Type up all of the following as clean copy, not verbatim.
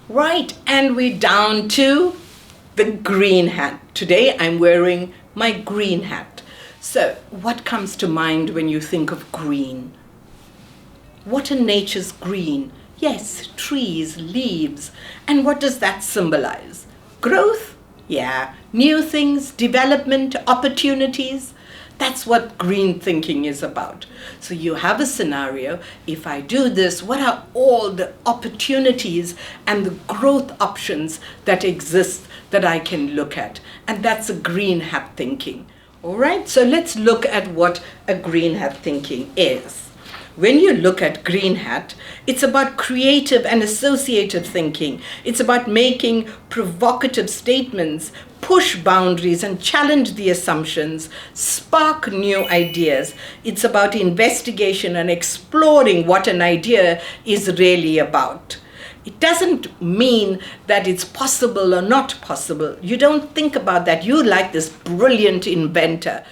Right, and we're down to the green hat. Today I'm wearing my green hat. So, what comes to mind when you think of green? What are nature's green? Yes, trees, leaves. And what does that symbolize? Growth? Yeah. New things, development, opportunities. That's what green thinking is about. So you have a scenario. If I do this, what are all the opportunities and the growth options that exist that I can look at? And that's a green hat thinking. All right, so let's look at what a green hat thinking is. When you look at green hat, it's about creative and associative thinking. It's about making provocative statements, push boundaries and challenge the assumptions, spark new ideas. It's about investigation and exploring what an idea is really about. It doesn't mean that it's possible or not possible. You don't think about that. You're like this brilliant inventor.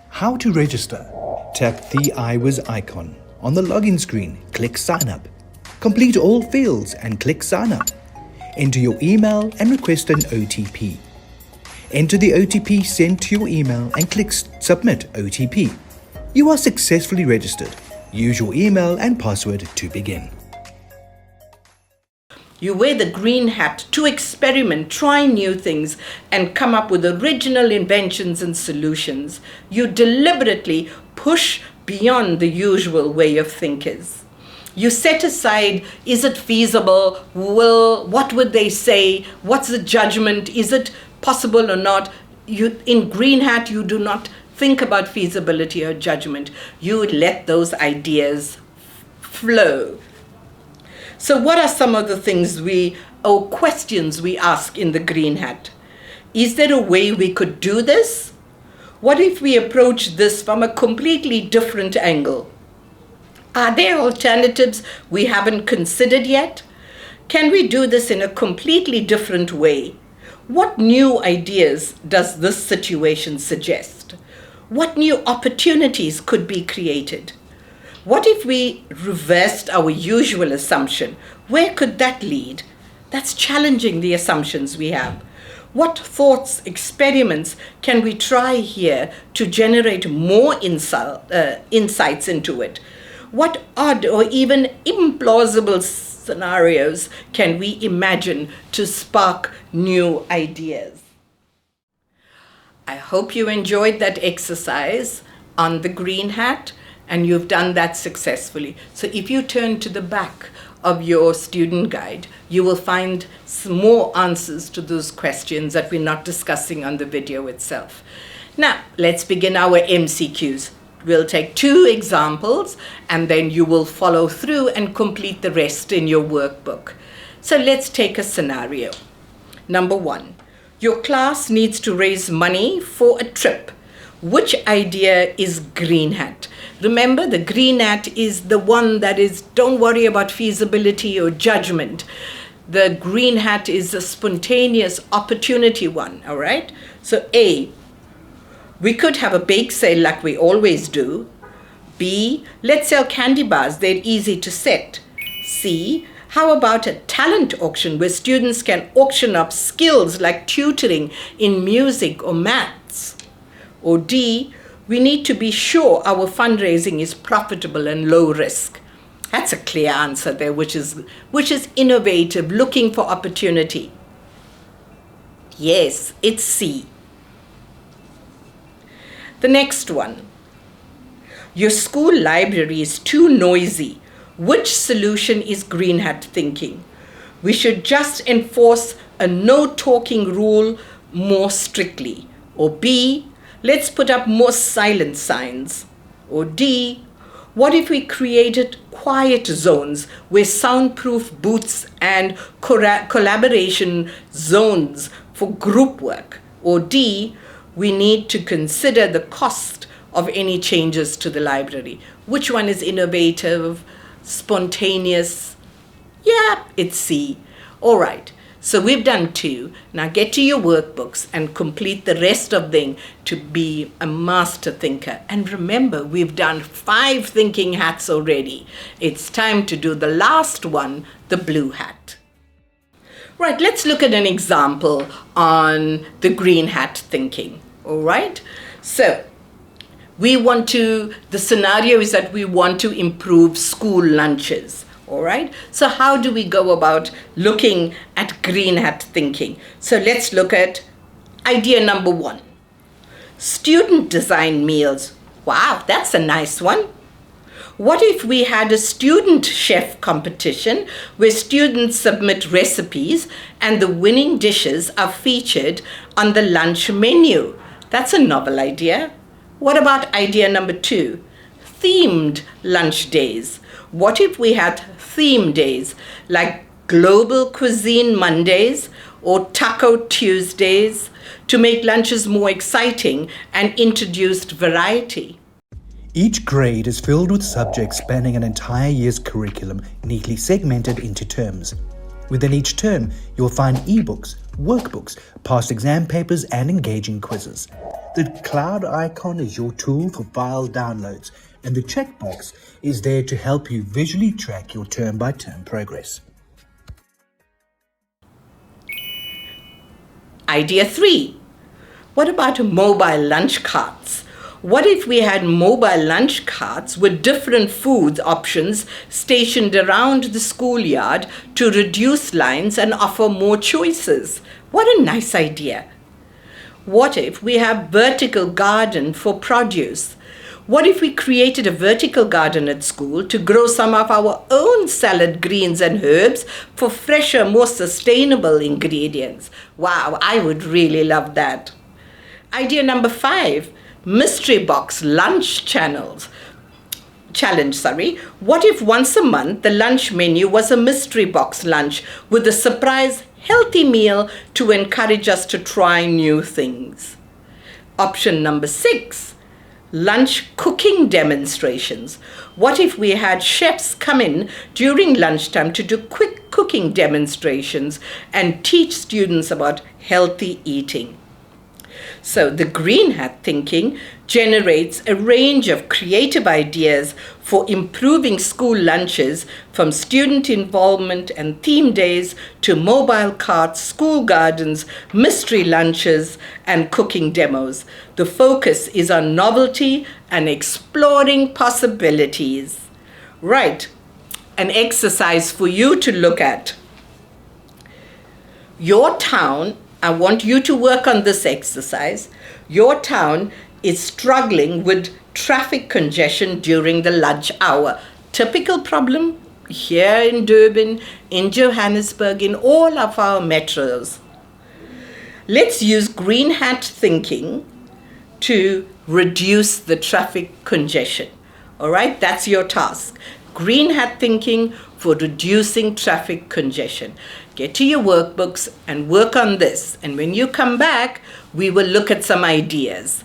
How to register? Tap the iWiz icon. On the login screen, click Sign Up. Complete all fields and click Sign Up. Enter your email and request an OTP. Enter the OTP sent to your email and click Submit OTP. You are successfully registered. Use your email and password to begin. You wear the green hat to experiment, try new things, and come up with original inventions and solutions. You deliberately push beyond the usual way of thinkers. You set aside, is it feasible? What would they say? What's the judgment? Is it possible or not? In green hat, you do not think about feasibility or judgment. You let those ideas flow. So what are some of the things questions we ask in the green hat? Is there a way we could do this? What if we approach this from a completely different angle? Are there alternatives we haven't considered yet? Can we do this in a completely different way? What new ideas does this situation suggest? What new opportunities could be created? What if we reversed our usual assumption? Where could that lead? That's challenging the assumptions we have. What thoughts, experiments can we try here to generate more insights into it? What odd or even implausible scenarios can we imagine to spark new ideas? I hope you enjoyed that exercise on the green hat and you've done that successfully. So if you turn to the back of your student guide, you will find some more answers to those questions that we're not discussing on the video itself. Now, let's begin our MCQs. We'll take 2 examples and then you will follow through and complete the rest in your workbook. So let's take a scenario. Number 1, your class needs to raise money for a trip. Which idea is green hat? Remember, the green hat is the one that is, don't worry about feasibility or judgment. The green hat is a spontaneous opportunity one, all right? So A, we could have a bake sale like we always do. B, let's sell candy bars, they're easy to set. C, how about a talent auction where students can auction up skills like tutoring in music or maths? Or D, we need to be sure our fundraising is profitable and low risk. That's a clear answer there, which is innovative, looking for opportunity. Yes, it's C. The next one. Your school library is too noisy. Which solution is green hat thinking? We should just enforce a no talking rule more strictly. Or B, let's put up more silent signs. Or D, what if we created quiet zones where soundproof booths and collaboration zones for group work? Or D, we need to consider the cost of any changes to the library. Which one is innovative, spontaneous? Yeah, it's C. All right. So we've done 2. Now get to your workbooks and complete the rest of them to be a master thinker. And remember, we've done 5 thinking hats already. It's time to do the last one, the blue hat. Right, let's look at an example on the green hat thinking. All right, so the scenario is that we want to improve school lunches. All right, so how do we go about looking at green hat thinking? So let's look at idea number 1. Student design meals. Wow, that's a nice one. What if we had a student chef competition where students submit recipes and the winning dishes are featured on the lunch menu? That's a novel idea. What about idea number 2? Themed lunch days. What if we had theme days like Global Cuisine Mondays or Taco Tuesdays to make lunches more exciting and introduced variety? Each grade is filled with subjects spanning an entire year's curriculum, neatly segmented into terms. Within each term, you'll find ebooks, workbooks, past exam papers, and engaging quizzes. The cloud icon is your tool for file downloads, and the checkbox is there to help you visually track your term-by-term progress. Idea 3. What about mobile lunch carts? What if we had mobile lunch carts with different food options stationed around the schoolyard to reduce lines and offer more choices? What a nice idea. What if we have vertical garden for produce? What if we created a vertical garden at school to grow some of our own salad greens and herbs for fresher, more sustainable ingredients? Wow, I would really love that. Idea number 5. Mystery box lunch challenge. What if once a month the lunch menu was a mystery box lunch with a surprise healthy meal to encourage us to try new things? Option number 6. Lunch cooking demonstrations. What if we had chefs come in during lunchtime to do quick cooking demonstrations and teach students about healthy eating? So the green hat thinking generates a range of creative ideas for improving school lunches, from student involvement and theme days to mobile carts, school gardens, mystery lunches, and cooking demos. The focus is on novelty and exploring possibilities. Right, an exercise for you to look at. Your town, I want you to work on this exercise. Your town is struggling with traffic congestion during the lunch hour. Typical problem here in Durban, in Johannesburg, in all of our metros. Let's use green hat thinking to reduce the traffic congestion. All right, that's your task. Green hat thinking for reducing traffic congestion. Get to your workbooks and work on this. And when you come back, we will look at some ideas.